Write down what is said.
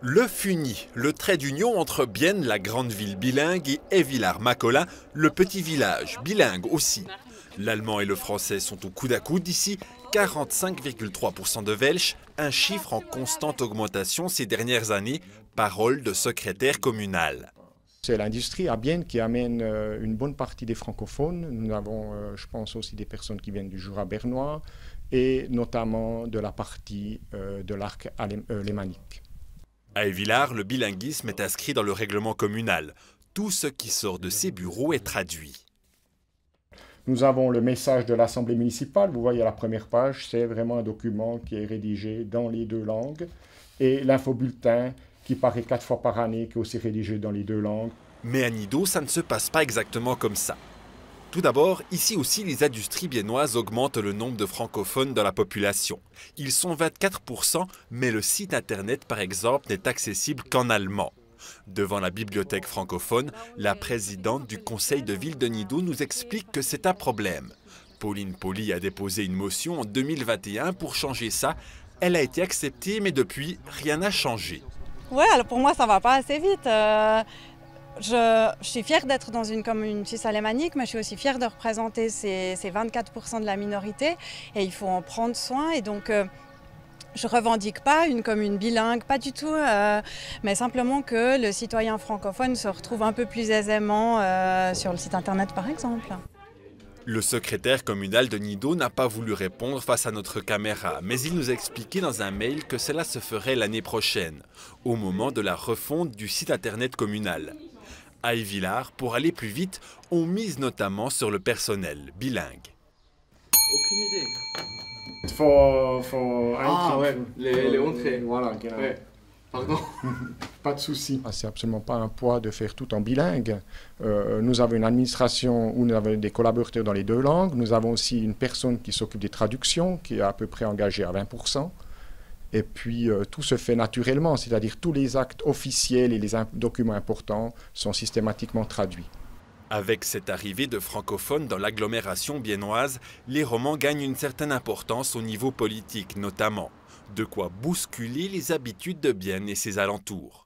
Le Funi, le trait d'union entre Bienne, la grande ville bilingue, et Évillars-Macolin, le petit village, bilingue aussi. L'allemand et le français sont au coude à coude ici, 45,3% de Welsh, un chiffre en constante augmentation ces dernières années, parole de secrétaire communal. C'est l'industrie à Bienne qui amène une bonne partie des francophones. Nous avons, je pense, aussi des personnes qui viennent du Jura bernois et notamment de la partie de l'arc lémanique. À Évillars, le bilinguisme est inscrit dans le règlement communal. Tout ce qui sort de ces bureaux est traduit. Nous avons le message de l'Assemblée municipale. Vous voyez à la première page, c'est vraiment un document qui est rédigé dans les deux langues. Et l'infobulletin qui paraît 4 fois par année, qui est aussi rédigé dans les deux langues. Mais à Nido, ça ne se passe pas exactement comme ça. Tout d'abord, ici aussi, les industries biennoises augmentent le nombre de francophones dans la population. Ils sont 24%, mais le site internet, par exemple, n'est accessible qu'en allemand. Devant la bibliothèque francophone, la présidente du conseil de ville de Nido nous explique que c'est un problème. Pauline Poli a déposé une motion en 2021 pour changer ça. Elle a été acceptée, mais depuis, rien n'a changé. Ouais, alors pour moi, ça va pas assez vite. Je suis fière d'être dans une commune suisse alémanique, mais je suis aussi fière de représenter ces 24% de la minorité et il faut en prendre soin. Et donc, je revendique pas une commune bilingue, pas du tout, mais simplement que le citoyen francophone se retrouve un peu plus aisément sur le site internet, par exemple. Le secrétaire communal de Nido n'a pas voulu répondre face à notre caméra, mais il nous a expliqué dans un mail que cela se ferait l'année prochaine, au moment de la refonte du site internet communal. À Évillars, pour aller plus vite, on mise notamment sur le personnel bilingue. Aucune idée. Les entrées. Voilà, ouais. Pardon. Pas de souci. C'est absolument pas un poids de faire tout en bilingue. Nous avons une administration où nous avons des collaborateurs dans les deux langues. Nous avons aussi une personne qui s'occupe des traductions, qui est à peu près engagée à 20%. Et puis tout se fait naturellement, c'est-à-dire tous les actes officiels et les documents importants sont systématiquement traduits. Avec cette arrivée de francophones dans l'agglomération biennoise, les romans gagnent une certaine importance au niveau politique notamment. De quoi bousculer les habitudes de Bienne et ses alentours.